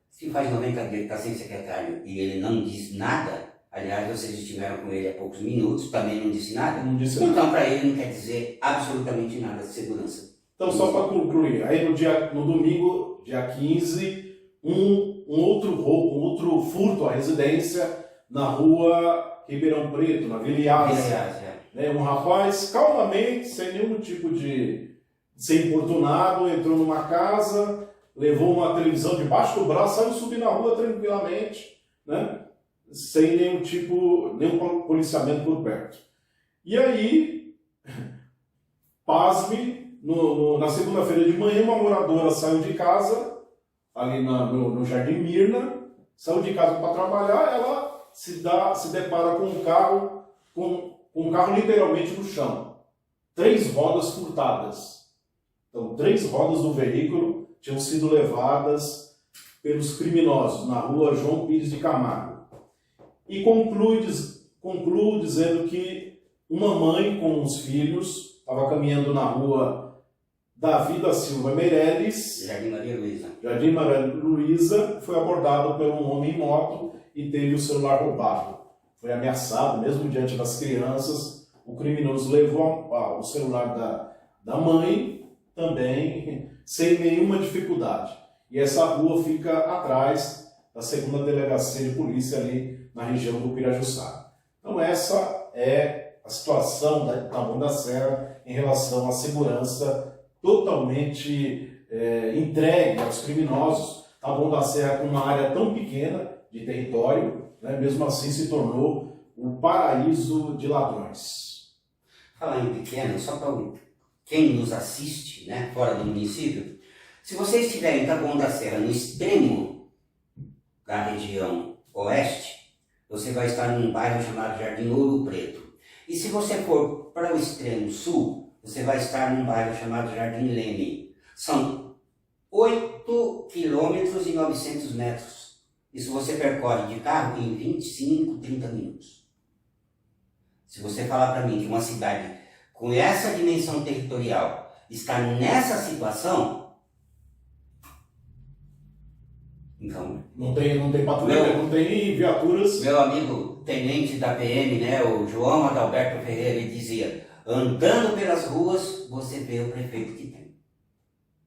se faz 90 dias que está sem secretário e ele não diz nada, aliás, vocês estiveram com ele há poucos minutos, também não disse nada, então para ele não quer dizer absolutamente nada de segurança. Então, só para concluir, aí no domingo, dia 15, um outro furto à residência na rua Ribeirão Preto, na Viliás. Né? Um rapaz, calmamente, sem nenhum tipo de ser importunado, entrou numa casa, levou uma televisão debaixo do braço, saiu subir na rua tranquilamente, né? Sem nenhum policiamento por perto. E aí, pasme, na segunda-feira de manhã, uma moradora saiu de casa, ali no Jardim Mirna, saiu de casa para trabalhar, ela se depara com um carro literalmente no chão. 3 rodas furtadas. Então, 3 rodas do veículo tinham sido levadas pelos criminosos na rua João Pires de Camargo. E concluo dizendo que uma mãe com os filhos estava caminhando na rua Davi da Silva Meirelles, Jardim Maria Luísa, foi abordado por um homem em moto e teve o celular roubado. Foi ameaçado, mesmo diante das crianças. O criminoso levou o celular da mãe também, sem nenhuma dificuldade. E essa rua fica atrás da 2ª Delegacia de Polícia ali na região do Pirajuçá. Então essa é a situação da Taboão da Serra em relação à segurança totalmente entregue aos criminosos. Taboão da Serra, com uma área tão pequena de território, né, mesmo assim se tornou um paraíso de ladrões. Falar em pequeno, só para quem nos assiste, né, fora do município, se você estiver em Taboão da Serra, no extremo da região oeste, você vai estar num bairro chamado Jardim Ouro Preto. E se você for para o extremo sul, você vai estar num bairro chamado Jardim Leme. São 8 quilômetros e 900 metros. Isso você percorre de carro em 25, 30 minutos. Se você falar para mim que uma cidade com essa dimensão territorial está nessa situação, então... Não tem patrulha, não tem viaturas. Meu amigo tenente da PM, né, o João Adalberto Ferreira, ele dizia, andando pelas ruas, você vê o prefeito que tem.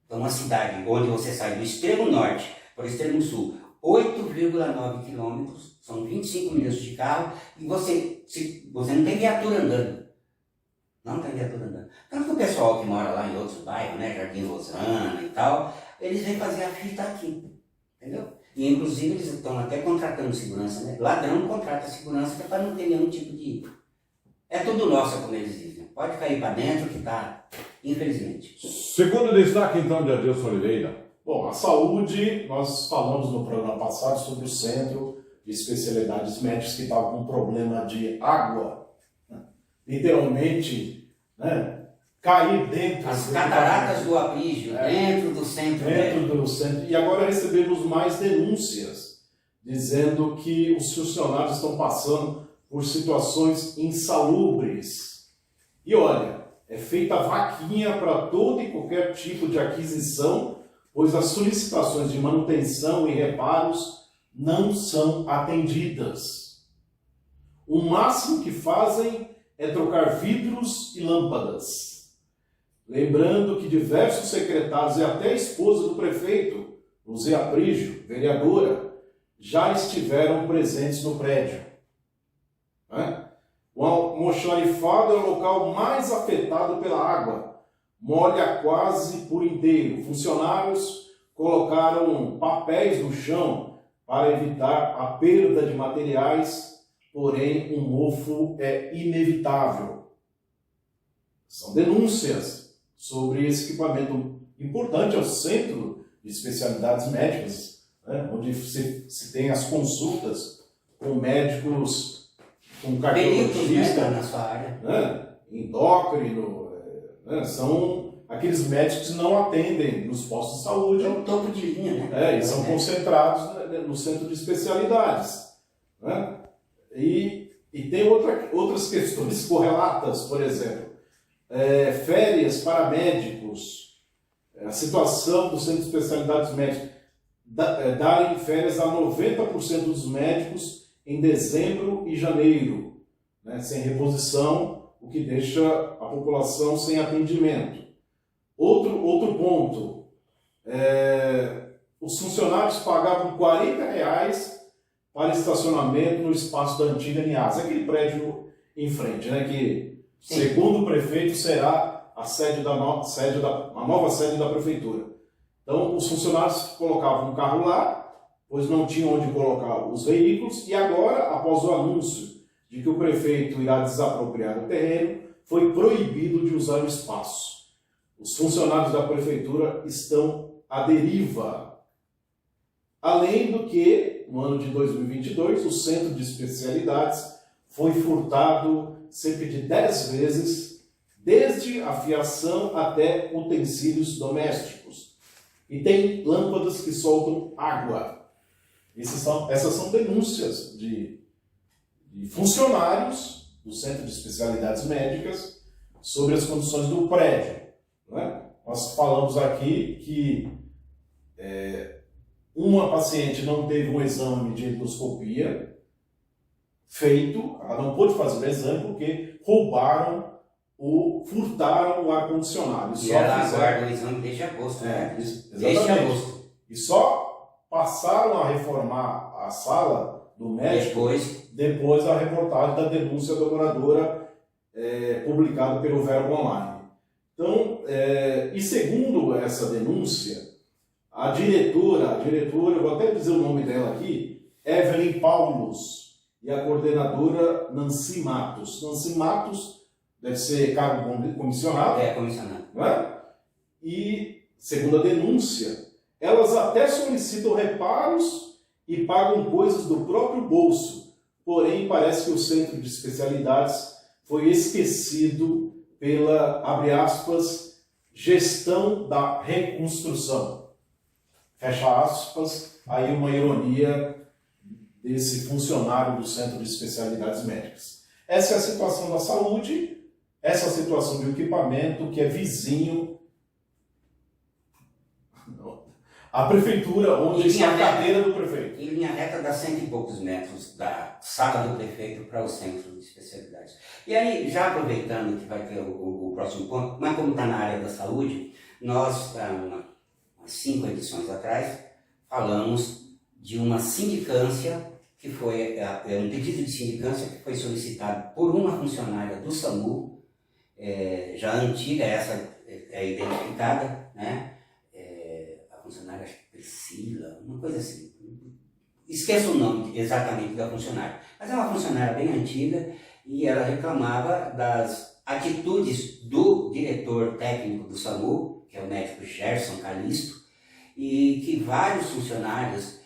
Então, uma cidade onde você sai do extremo norte para o extremo sul, 8,9 quilômetros, são 25 minutos de carro, e você não tem viatura andando. Não tem viatura andando. Tanto que o pessoal que mora lá em outros bairros, né, Jardim Rosana e tal, eles vêm fazer a fita aqui, entendeu? E inclusive eles estão até contratando segurança, né? Ladrão contrata segurança que é para não ter nenhum tipo de... É tudo nosso, como eles dizem. Pode cair para dentro que tá, infelizmente. Segundo destaque, então, de Adilson Oliveira. Bom, a saúde, nós falamos no programa passado sobre o Centro de Especialidades Médicas que estava com um problema de água, né? Literalmente, né? Cair dentro... As cataratas do Aprígio, dentro do centro. Dentro do centro. E agora recebemos mais denúncias, dizendo que os funcionários estão passando por situações insalubres. E olha, é feita vaquinha para todo e qualquer tipo de aquisição, pois as solicitações de manutenção e reparos não são atendidas. O máximo que fazem é trocar vidros e lâmpadas. Lembrando que diversos secretários e até a esposa do prefeito, Luzia Aprígio, vereadora, já estiveram presentes no prédio. O almoxarifado é o local mais afetado pela água. Molha quase por inteiro. Funcionários colocaram papéis no chão para evitar a perda de materiais, porém um mofo é inevitável. São denúncias sobre esse equipamento importante, é o Centro de Especialidades Médicas, né, onde se tem as consultas com médicos com cardiologista, na sua área, né, endócrino, né, são aqueles médicos que não atendem nos postos de saúde. É o topo de linha, né? E são concentrados, né, no Centro de Especialidades. Né? E tem outras questões correlatas, por exemplo, férias para médicos, a situação do Centro de Especialidades Médicas, darem férias a 90% dos médicos em dezembro e janeiro, né, sem reposição, o que deixa a população sem atendimento. Outro ponto, os funcionários pagavam R$40 para estacionamento no espaço da antiga Niasa, aquele prédio em frente, né, que, segundo o prefeito, será a nova sede da prefeitura. Então, os funcionários colocavam um carro lá, pois não tinham onde colocar os veículos, e agora, após o anúncio de que o prefeito irá desapropriar o terreno, foi proibido de usar o espaço. Os funcionários da prefeitura estão à deriva. Além do que, no ano de 2022, o Centro de Especialidades foi furtado cerca de 10 vezes, desde a fiação até utensílios domésticos. E tem lâmpadas que soltam água. Essas são denúncias de funcionários do Centro de Especialidades Médicas sobre as condições do prédio. Né? Nós falamos aqui que uma paciente não teve um exame de endoscopia feito, ela não pôde fazer o exame porque furtaram o ar-condicionado. E ela aguarda o exame desde agosto, né? Desde agosto. E só passaram a reformar a sala do médico, Depois, depois da reportagem da denúncia da moradora publicada pelo Verbo Online. Então, e segundo essa denúncia, a diretora, eu vou até dizer o nome dela aqui, Evelyn Paulus, e a coordenadora Nancy Matos. Nancy Matos deve ser cargo comissionado, comissionado. não é? E, segundo a denúncia, elas até solicitam reparos e pagam coisas do próprio bolso. Porém, parece que o centro de especialidades foi esquecido pela, abre aspas, gestão da reconstrução. Fecha aspas, aí uma ironia desse funcionário do Centro de Especialidades Médicas. Essa é a situação da saúde, essa é a situação do equipamento que é vizinho à prefeitura, onde está a cadeira do prefeito. Em linha reta dá 100 e poucos metros da sala do prefeito para o centro de especialidades. E aí, já aproveitando que vai ter o próximo ponto, mas como está na área da saúde, nós, umas 5 edições atrás, falamos de uma sindicância, que foi um pedido de sindicância que foi solicitado por uma funcionária do SAMU, já antiga, essa é identificada, né? A funcionária Priscila, uma coisa assim. Esqueço o nome exatamente da funcionária, mas é uma funcionária bem antiga e ela reclamava das atitudes do diretor técnico do SAMU, que é o médico Gerson Calisto, e que vários funcionários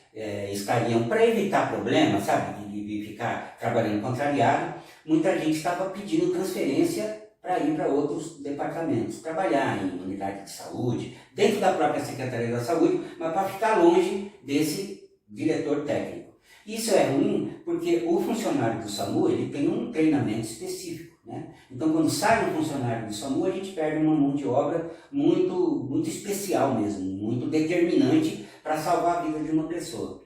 estariam, para evitar problemas, sabe, de ficar trabalhando contrariado, muita gente estava pedindo transferência para ir para outros departamentos, trabalhar em unidade de saúde, dentro da própria Secretaria da Saúde, mas para ficar longe desse diretor técnico. Isso é ruim porque o funcionário do SAMU ele tem um treinamento específico, né? Então, quando sai um funcionário do SAMU, a gente perde uma mão de obra muito, muito especial mesmo, muito determinante para salvar a vida de uma pessoa.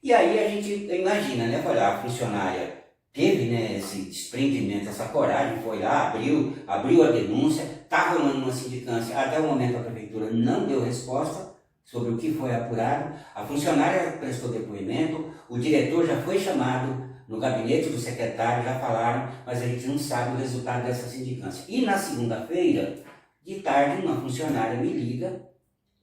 E aí a gente imagina, né? Olha, a funcionária teve, né, esse desprendimento, essa coragem, foi lá, abriu a denúncia, está rolando uma sindicância, até o momento a prefeitura não deu resposta sobre o que foi apurado, a funcionária prestou depoimento, o diretor já foi chamado no gabinete do secretário, já falaram, mas a gente não sabe o resultado dessa sindicância. E na segunda-feira, de tarde, uma funcionária me liga,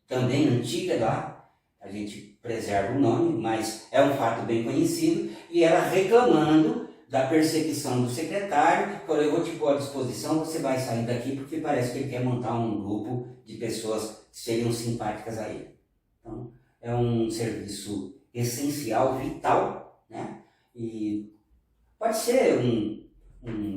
também antiga lá, a gente preserva o nome, mas é um fato bem conhecido, e ela reclamando da perseguição do secretário, falou, eu vou te pôr à disposição, você vai sair daqui, porque parece que ele quer montar um grupo de pessoas que seriam simpáticas a ele. Então, é um serviço essencial, vital, né? E pode ser um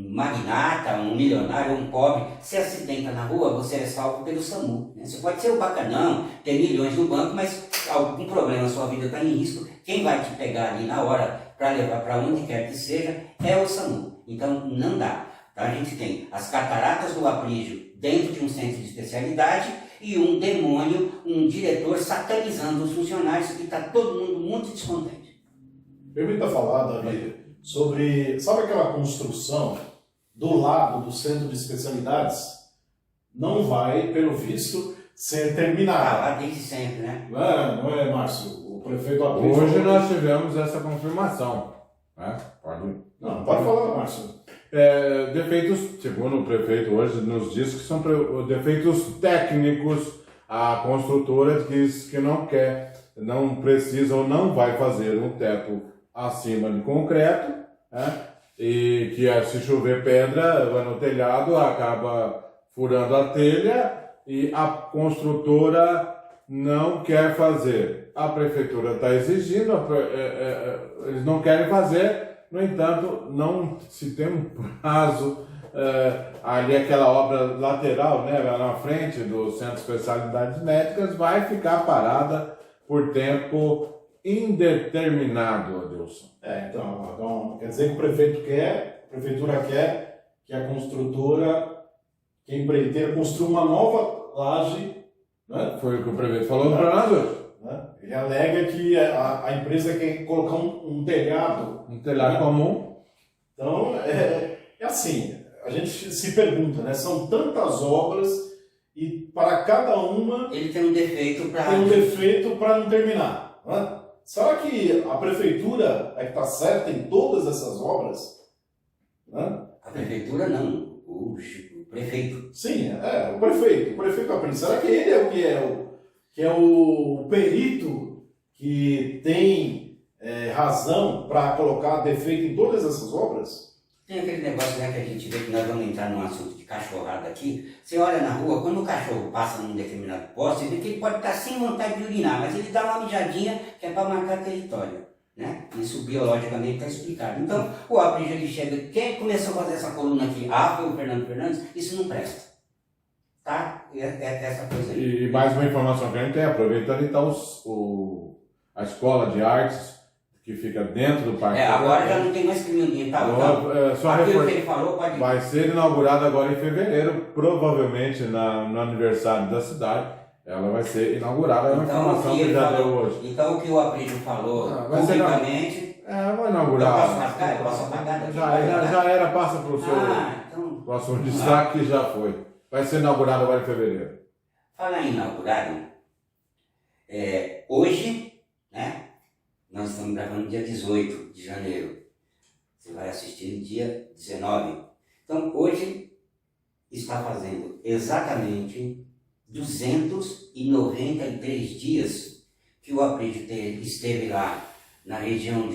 magnata, um milionário, um pobre, se acidenta na rua, você é salvo pelo SAMU, né? Você pode ser o bacanão, ter milhões no banco, mas algum problema, a sua vida está em risco, quem vai te pegar ali na hora para levar para onde quer que seja é o SAMU. Então, não dá. Então, a gente tem as cataratas do Aprígio dentro de um centro de especialidade e um demônio, um diretor satanizando os funcionários e está todo mundo muito descontente. Permita falar, Davi, sobre, sabe aquela construção do lado do centro de especialidades? Não vai, pelo visto, ser terminada. Desde sempre, né? Não é, Márcio? O prefeito Aprígio... Hoje nós tivemos essa confirmação. Né? Pode falar, Márcio. Defeitos, segundo o prefeito hoje nos diz que são defeitos técnicos. A construtora diz que não quer, não precisa ou não vai fazer um teto acima de concreto, né? E que se chover pedra vai no telhado, acaba furando a telha e a construtora não quer fazer. A prefeitura está exigindo, eles não querem fazer, no entanto, não se tem um prazo. Ali aquela obra lateral, né, lá na frente do Centro de Especialidades Médicas, vai ficar parada por tempo indeterminado, Adilson. Então, quer dizer que a prefeitura quer que a construtora, que a empreiteira construa uma nova laje, né? Foi o que o prefeito falou para nós hoje. Né? Ele alega que a empresa quer colocar um telhado. Um telhado comum. Então, é assim, a gente se pergunta, né? São tantas obras e para cada uma ele tem um defeito para não terminar. Né? será que a prefeitura é que está certa em todas essas obras? Né? A prefeitura não, o prefeito. Sim, o prefeito aprende. Será que ele é o perito que tem razão para colocar defeito em todas essas obras? Tem aquele negócio, né, que a gente vê que nós vamos entrar num assunto de cachorrada aqui. Você olha na rua, quando o cachorro passa num determinado poste, você vê que ele pode estar sem vontade de urinar, mas ele dá uma mijadinha que é para marcar território. Né? Isso biologicamente está explicado. Então, o Aprígio ele chega. Quem começou a fazer essa coluna aqui? Foi o Fernando Fernandes? Isso não presta. Tá? Essa coisa aí. E mais uma informação que a gente tem, aproveitando então a escola de artes que fica dentro do parque. Agora já não tem mais crime ambiental. Só aquilo que ele falou pode... Vai ser inaugurada agora em fevereiro, provavelmente no aniversário da cidade. Ela vai ser inaugurada, é uma informação que já deu hoje. Então o que o Aprígio falou publicamente... vai inaugurar. Eu posso marcar? Eu posso apagar daqui? Já era, passa para o seu então, próximo destaque que já foi. Vai ser inaugurado agora em fevereiro. Falar em inaugurado, hoje, né? Nós estamos gravando dia 18 de janeiro. Você vai assistir no dia 19. Então, hoje está fazendo exatamente 293 dias que o Aprígio esteve lá na região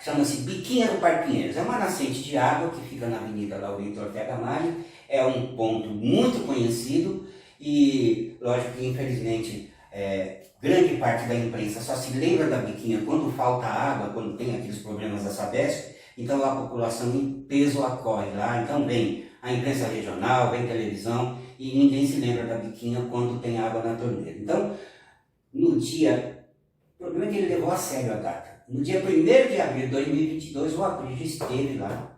chama-se Biquinha do Parque Pinheiros. É uma nascente de água que fica na Avenida Laurito Ortega Mário. É um ponto muito conhecido e, lógico que infelizmente, grande parte da imprensa só se lembra da Biquinha quando falta água, quando tem aqueles problemas da Sabesp. Então a população em peso acorre lá. Então vem a imprensa regional, vem televisão e ninguém se lembra da Biquinha quando tem água na torneira. Então, no dia... O problema é que ele levou a sério a data. No dia 1º de abril de 2022, o Aprígio esteve lá.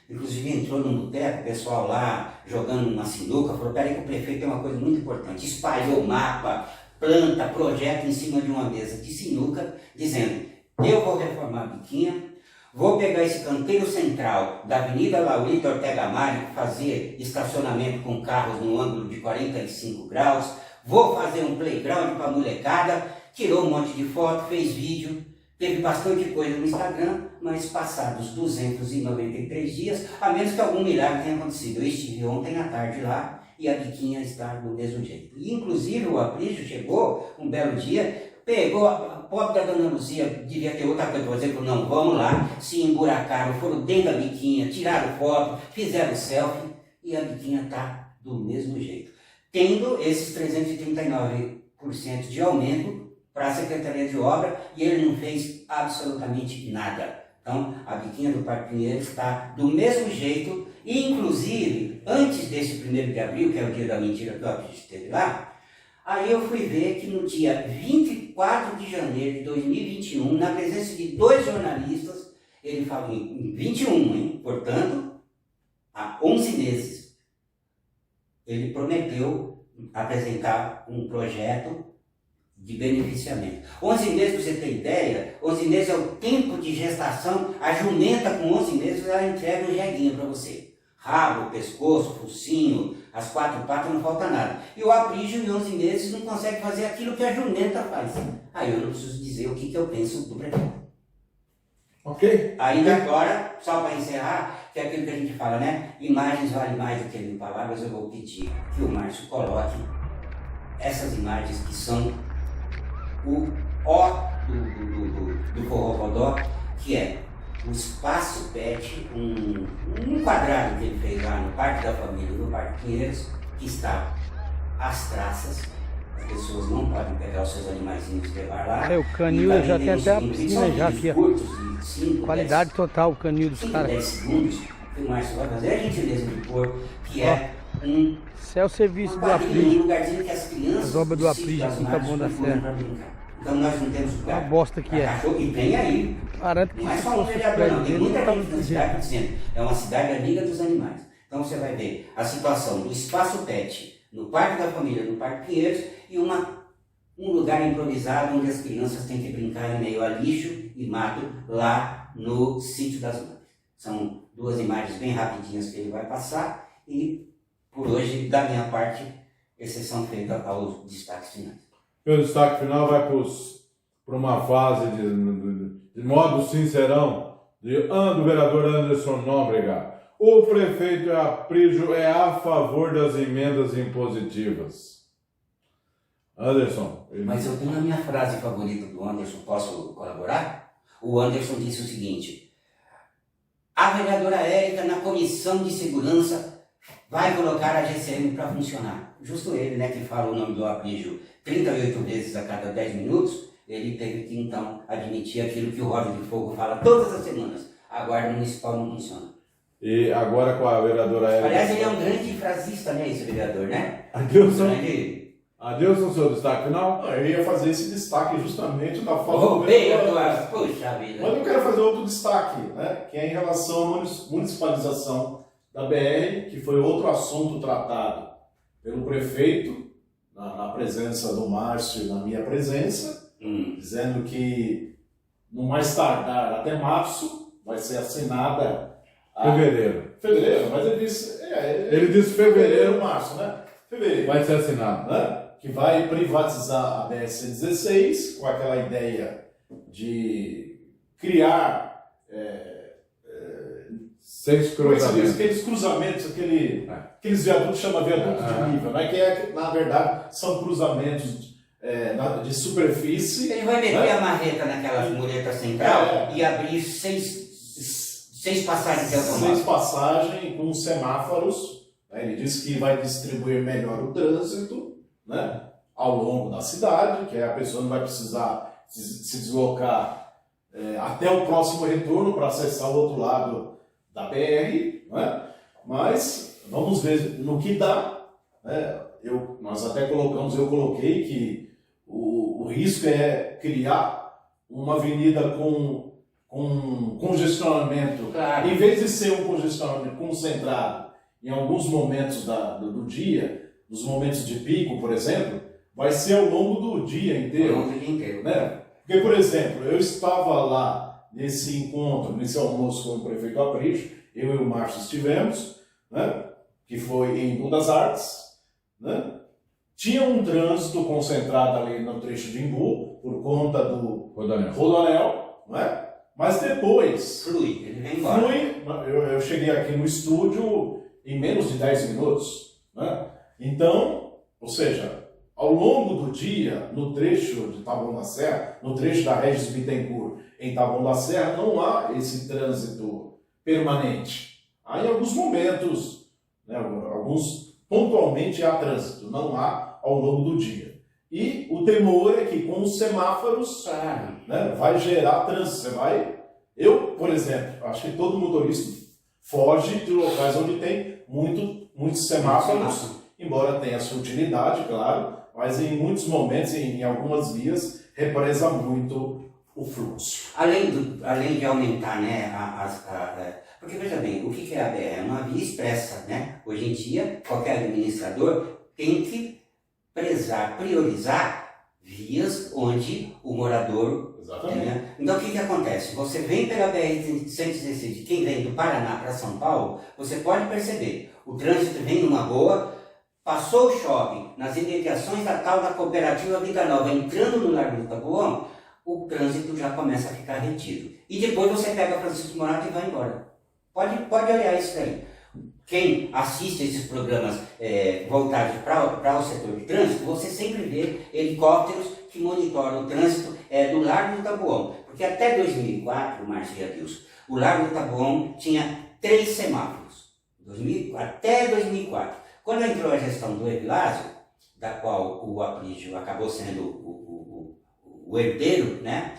Inclusive entrou num boteco, o pessoal lá jogando uma sinuca, falou, peraí que o prefeito tem uma coisa muito importante. Espalhou mapa, planta, projeto em cima de uma mesa de sinuca, dizendo, eu vou reformar a Biquinha, vou pegar esse canteiro central da Avenida Laurito Ortega Mário, fazer estacionamento com carros no ângulo de 45 graus, vou fazer um playground para a molecada, tirou um monte de foto, fez vídeo, teve bastante coisa no Instagram, mas passados 293 dias, a menos que algum milagre tenha acontecido. Eu estive ontem à tarde lá e a Biquinha está do mesmo jeito. E, inclusive o Aprígio chegou um belo dia, pegou a pobre da Dona Luzia, devia ter outra coisa para dizer, não, vamos lá, se emburacaram, foram dentro da Biquinha, tiraram foto, fizeram selfie e a Biquinha está do mesmo jeito. Tendo esses 339% de aumento para a Secretaria de Obra e ele não fez absolutamente nada. Então, a Biquinha do Parque Pinheiros está do mesmo jeito, e inclusive, antes desse 1º de abril, que é o dia da mentira que o Aprígio esteve lá, aí eu fui ver que no dia 24 de janeiro de 2021, na presença de 2 jornalistas, ele falou em 21, hein? Portanto, há 11 meses, ele prometeu apresentar um projeto de beneficiamento. 11 meses, para você ter ideia, 11 meses é o tempo de gestação. A jumenta com 11 meses, ela entrega um jeguinho para você. Rabo, pescoço, focinho, as 4 patas, não falta nada. E o Aprígio, em 11 meses, não consegue fazer aquilo que a jumenta faz. Aí eu não preciso dizer o que eu penso do prefeito. Ok? Ainda agora, só para encerrar, que é aquilo que a gente fala, né? Imagens valem mais do que 1.000 palavras. Eu vou pedir que o Márcio coloque essas imagens que são o ó do Forró-Bodó, que é o espaço pet, um quadrado que ele fez lá no Parque da Família, no Parque Pinheiros, que está às traças. As pessoas não podem pegar os seus animaizinhos e levar lá. O canil já tem até a piscina já aqui, ó. Qualidade total o canil dos caras. 10 segundos, que o Márcio vai fazer a gentileza de pôr, que é um... Isso é o serviço do um Aprígio. lugarzinho que as crianças... As obras do Aprígio aqui tá bom da Serra. Então nós não temos lugar. Uma bosta que é. Cachorro que tem aí. Garanto que Não é se só um fosse o vereador, prédio não. Tem dele, não muita tava gente na desse cidade jeito. dizendo. É uma cidade amiga dos animais. Então você vai ver a situação do espaço pet no Parque da Família, no Parque Pinheiros, e um lugar improvisado onde as crianças têm que brincar em meio a lixo e mato lá no Sítio das Mães. São 2 imagens bem rapidinhas que ele vai passar e, por hoje, da minha parte, exceção feita aos destaques finais. Meu destaque final vai para os para uma fase de modo sincerão do vereador Anderson Nóbrega. O prefeito Aprígio é a favor das emendas impositivas. Anderson. Mas eu tenho a minha frase favorita do Anderson, posso colaborar? O Anderson disse o seguinte: a vereadora Érica, na comissão de segurança, vai colocar a GCM para funcionar. Justo ele, né, que fala o nome do Aprígio 38 vezes a cada 10 minutos, ele teve que, então, admitir aquilo que o Roger de Fogo fala todas as semanas: a guarda municipal não funciona. E agora com a vereadora Érica. Aliás, ele é um grande frasista, né, esse vereador, né? Adilson, seu destaque final? Não, eu ia fazer esse destaque justamente da fala do vereador. Puxa vida. Mas eu quero fazer outro destaque, né, que é em relação à municipalização da BR, que foi outro assunto tratado pelo prefeito, na presença do Márcio e na minha presença, dizendo que no mais tardar até março vai ser assinada Fevereiro, mas ele disse... ele disse fevereiro, março, né? Fevereiro. Vai ser assinado. Né? Que vai privatizar a BR-116 com aquela ideia de criar... 6 cruzamentos. Aqueles cruzamentos, aqueles viadutos chama viaduto de nível, né? Que na verdade são cruzamentos de superfície. Ele vai meter a marreta naquela mureta central e abrir seis passagens de automóvel. 6 passagens com semáforos. Né? Ele disse que vai distribuir melhor o trânsito, né, ao longo da cidade, que a pessoa não vai precisar se deslocar até o próximo retorno para acessar o outro lado da BR. Né? Mas vamos ver no que dá. Né? Nós até eu coloquei que o risco é criar uma avenida com congestionamento, claro. Em vez de ser um congestionamento concentrado em alguns momentos do dia, nos momentos de pico, por exemplo, vai ser ao longo do dia inteiro. Ao longo do dia inteiro. Né? Porque, por exemplo, eu estava lá nesse encontro, nesse almoço com o prefeito Aprígio, eu e o Márcio estivemos, né? Que foi em Budas Artes, né? Tinha um trânsito concentrado ali no trecho de Imbu, por conta do Rodoanel, né? Mas depois... Ele vem embora. Eu cheguei aqui no estúdio em menos de 10 minutos. Né? Então, ou seja, ao longo do dia, no trecho de Taboão da Serra, no trecho da Regis Bittencourt em Taboão da Serra, não há esse trânsito permanente. Há em alguns momentos, né, pontualmente há trânsito, não há ao longo do dia. E o temor é que com os semáforos, né, vai gerar trânsito. Eu, por exemplo, acho que todo motorista foge de locais onde tem muitos semáforos, embora tenha sua utilidade, claro, mas em muitos momentos, em algumas vias, represa muito o fluxo. Além de aumentar, né, porque veja bem, o que é a BR? É uma via expressa, né? Hoje em dia, qualquer administrador tem que priorizar vias onde o morador... Exatamente. Né? Então o que acontece? Você vem pela BR-116, quem vem do Paraná para São Paulo, você pode perceber, o trânsito vem numa boa, passou o shopping, nas imediações da tal da cooperativa Vida Nova, entrando no Largo do Taboão, o trânsito já começa a ficar retido. E depois você pega Francisco Morato e vai embora. Pode olhar isso daí. Quem assiste esses programas voltados para o setor de trânsito, você sempre vê helicópteros que monitoram o trânsito do Largo do Taboão. Porque até 2004, Márcio e Adilson, o Largo do Taboão tinha 3 semáforos. Até 2004. Quando entrou a gestão do Evilásio, da qual o Aprígio acabou sendo o herdeiro, né,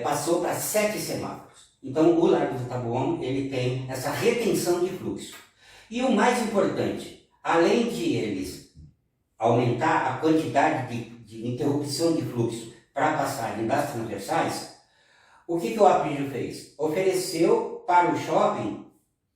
passou para 7 semáforos. Então o Largo do Taboão ele tem essa retenção de fluxo. E o mais importante, além de eles aumentar a quantidade de interrupção de fluxo para a passagem das transversais, o que o Aprígio fez? Ofereceu para o shopping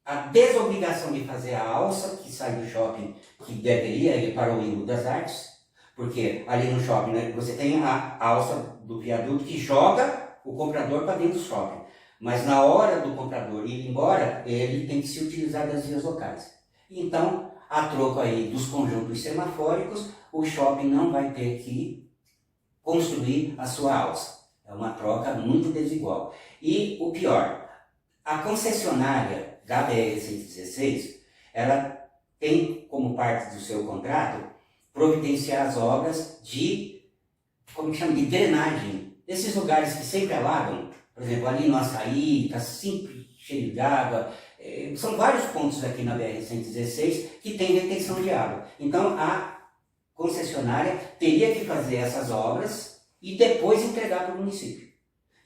a desobrigação de fazer a alça que sai do shopping, que deveria ir para o Limbo das Artes, porque ali no shopping, né, você tem a alça do viaduto que joga o comprador para dentro do shopping. Mas na hora do comprador ir embora, ele tem que se utilizar das vias locais. Então, a troco aí dos conjuntos semafóricos, o shopping não vai ter que construir a sua alça. É uma troca muito desigual. E o pior, a concessionária da BR-116, ela tem como parte do seu contrato providenciar as obras de, como que chama, de drenagem. Desses lugares que sempre alagam, por exemplo, ali no Açaí, está sempre cheio de água. São vários pontos aqui na BR-116 que tem retenção de água. Então, a concessionária teria que fazer essas obras e depois entregar para o município.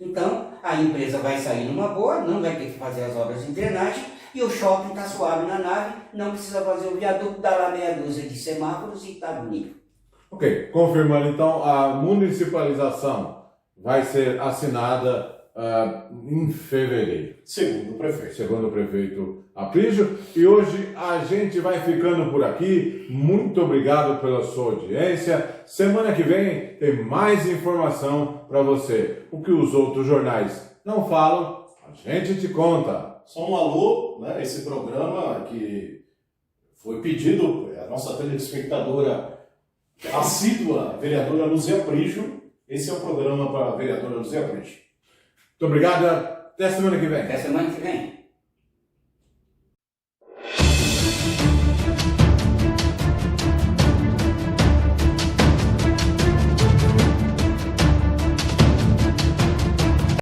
Então, a empresa vai sair numa boa, não vai ter que fazer as obras de drenagem, e o shopping está suave na nave, não precisa fazer o viaduto, dá lá meia dúzia de semáforos e está bonito. Ok, confirmando então, a municipalização vai ser assinada em fevereiro. Segundo o prefeito. Segundo o prefeito Aprígio. E hoje a gente vai ficando por aqui. Muito obrigado pela sua audiência. Semana que vem tem mais informação para você. O que os outros jornais não falam, a gente te conta. Só um alô, né? Esse programa que foi pedido, a nossa telespectadora assídua, a vereadora Luzia Aprígio. Esse é o programa para a vereadora Luzia Aprígio. Muito obrigado. Até semana que vem. Até semana que vem.